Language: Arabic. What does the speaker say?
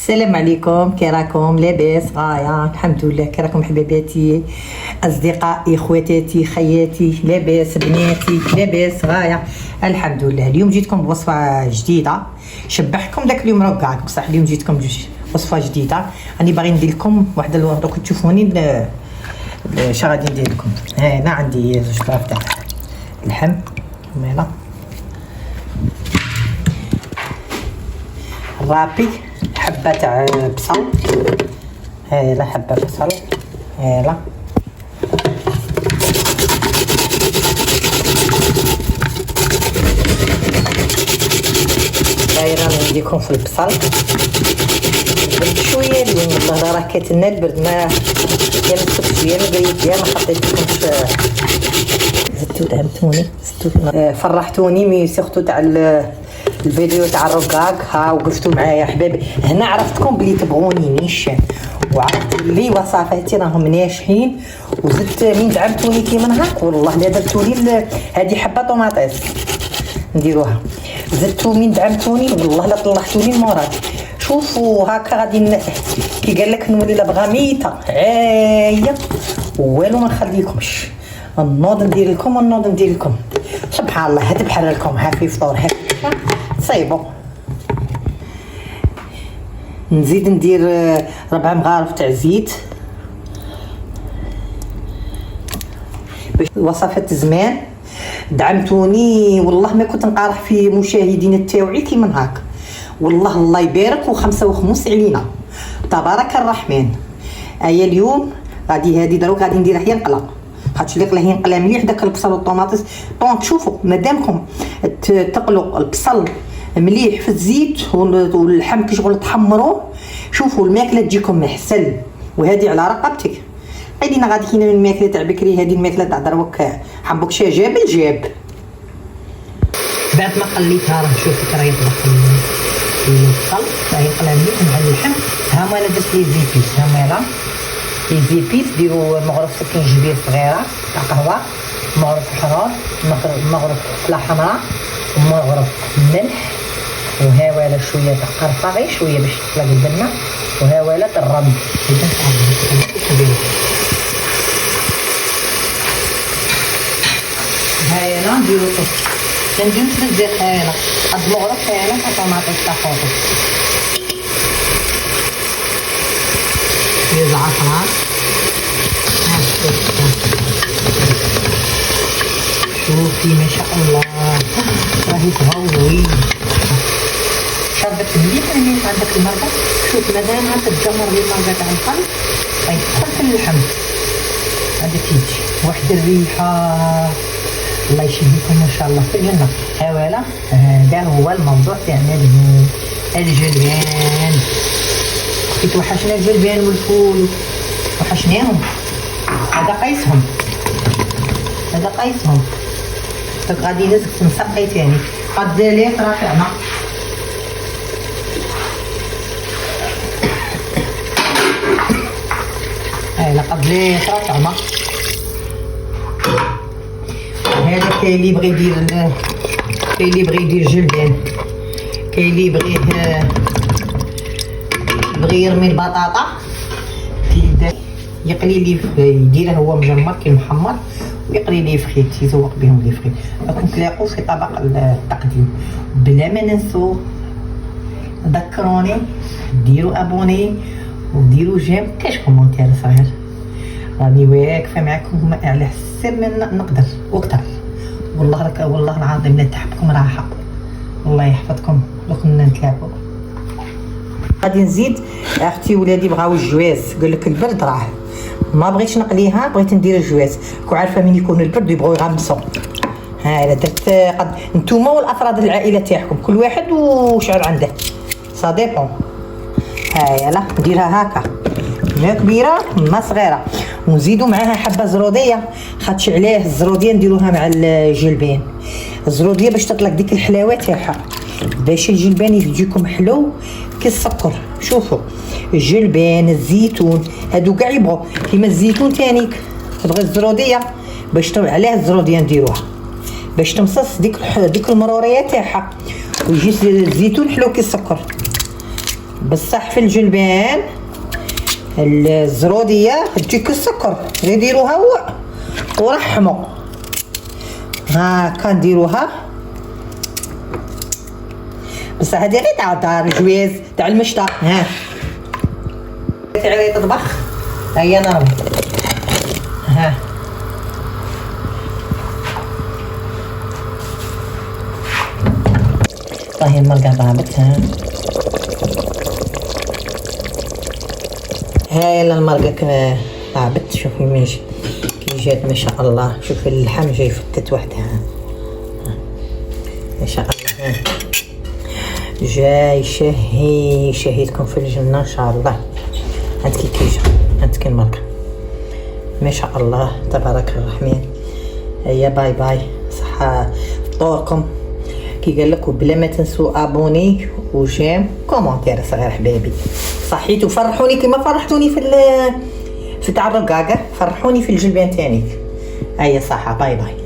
السلام عليكم، كي راكم؟ لاباس؟ غايه الحمد لله. كي راكم حبيباتي، اصدقائي، خواتاتي، خياتي؟ لاباس؟ بناتي؟ لاباس؟ غايه الحمد لله. اليوم جيتكم بوصفه جديده، شبحكم داك اليوم راه بصح اليوم جيتكم وصفه جديده. راني باغي ندير لكم واحد دوك تشوفوني اش غادي ندير لكم. هنا عندي زوج طراف تاع اللحم، هنا رابي، حبه تاع بصل، هلا حبه بصل، هلا دايره نديكم في البصل شويه لين والله راه كاتلنا البرد، ما يا مسكت شويه ما بغيت ما حطيتلكمش. زدتو دعمتوني، فرحتوني مي سيرتو تاع الفيديو تاع الرقاق، ها وقفتوا معايا حبايبي. هنا عرفتكم بلي تبغوني نيشان، وعرفت بلي وصفاتي راهم ناجحين، وزدت من دعمتوني كيما هاك والله لا درتولي هذه حبه طوماطيس نديروها، زدتوا من دعمتوني والله لا طلعتوني المراد. شوفوا هكا غادي كي قال لك نولي لا بغا ميته عايه والو ما نخليكمش، النوض ندير لكم والنوض ندير لكم. سبحان الله هاد بحال لكم ها في فطور هاك صايبو. نزيد ندير 4 مغارف تاع زيت باش وصفات زمان. دعمتوني والله ما كنت نقارح في مشاهدين تاوعي كيما هاك والله الله يبارك، وخمسه وخمس علينا تبارك الرحمن. ايا اليوم غادي هادي دروك غادي نديرها هي نقله، خاطش اللي قلاه ينقلى مليح داك البصل والطوماطيس. طونك شوفوا مادامكم تقلوا البصل مليح في الزيت واللحم كي شغل تحمروه، شوفوا الماكله تجيكم محسن. وهذه على رقبتك عيدينا غادي كاينه من الماكله تاع بكري، هذه الماكله تاع دروك حبوك شا جاب الجاب. بعد ما قليتها راه شوفي راه يطلق البصل راه يقلى مليح مع اللحم. ها انا درت لي زيبيس، ها مالا لي زيبيس ديروا مغرف سكينجبير صغيره تاع قهوه، مغرف حرار، مغرف فلا حمراء، ومغرف ملح، وهاوله شويه تاع قرفه غير شويه باش تطلق البنه، وهاوله الرمل. هايلا نديرو كنديرو بزاف، هايلا هاد المغرف هايلا تاع طوماطيس تاع فوطو شويه زعتر، شوفي ما شاء الله راهي تهوي شربت مليح. راني عندك المرقه، شوف مادام تتجمر لي المرقه تاع القلب غيدخل في اللحم، هذا كيجي واحد الريحه الله يشهيكم ما شاء الله في الجنه. هاولا هذا هو الموضوع تاعنا اليوم، الجلبان. كي توحشنا الجلبان والفول وحشناهم. هذا قيسهم، هذا قيسهم. داك غادي نزك مسقي ثاني قد ليت راه تاعنا. هاي لقد ليت راه تاعنا. هذا كاين اللي يبغي يدير، كاين اللي يبغي يدير جلبان، كاين اللي يبغي يرمي البطاطا يقلي لي يديره هو مجمر كي محمر، ويقلي لي فخيت يذوق بهم لي فخيت. راكم تلاقوا في طبق التقديم. بلا ما ننسوا ذكروني ديروا ابوني وديروا جيم، كاش كومونتير صغير. راني واقفه معكم على حسب من نقدر واكثر. والله راك والله العظيم لا تحبكم راحه، الله يحفظكم. لو كنا نتلاقوا غادي نزيد. اختي ولادي بغاو الجواز، قال لك البرد راه ما بغيتش نقليها، بغيت ندير الجواز. كون عارفه من يكون البرد يبغوا يغمسوا. ها انا درت قد نتوما والافراد العائله تاعكم كل واحد وشعر عنده صديقهم. ها يلا نديرها هكا، ما كبيره ما صغيره، ونزيدوا معاها حبه زروديه. خاطش علاه الزروديه نديروها مع الجلبان، الزروديه باش تطلق ديك الحلاوه تاعها، باش الجلبان يجيكم حلو كي السكر. شوفوا الجلبان، الزيتون، هادو كاع يبغوا كيما الزيتون تانيك تبغي الزروديه باش علاه الزروديه نديروها باش تمصص ديك المروريه تاعها، ويجي الزيتون حلو كي السكر. بصح في الجلبان الزروديه تجيك السكر ديروها ورحموا هاكا نديروها. بصح هادي غير تاع الجويز تاع المشطه. ها تعالي تطبخ هيا نرمي. ها طاهي المرقه ضابط. هاي المرقه ضابط. شوفي ماشي كي جات ما شاء الله. شوفي اللحم جاي فتت وحدها ما شاء الله. جاي شهيتكم في الجنه ان شاء الله. هاد كيجا هاد المرقه ما شاء الله تبارك الرحمن. هيا باي باي صحه فطوركم كي قال لكم بلا ما تنسوا ابوني وجيم كومونتير صغير حبايبي. صحيتو فرحوني كيما فرحتوني في تاع الرقاقه. فرحوني في الجلبان تاني. هيا صحه باي باي.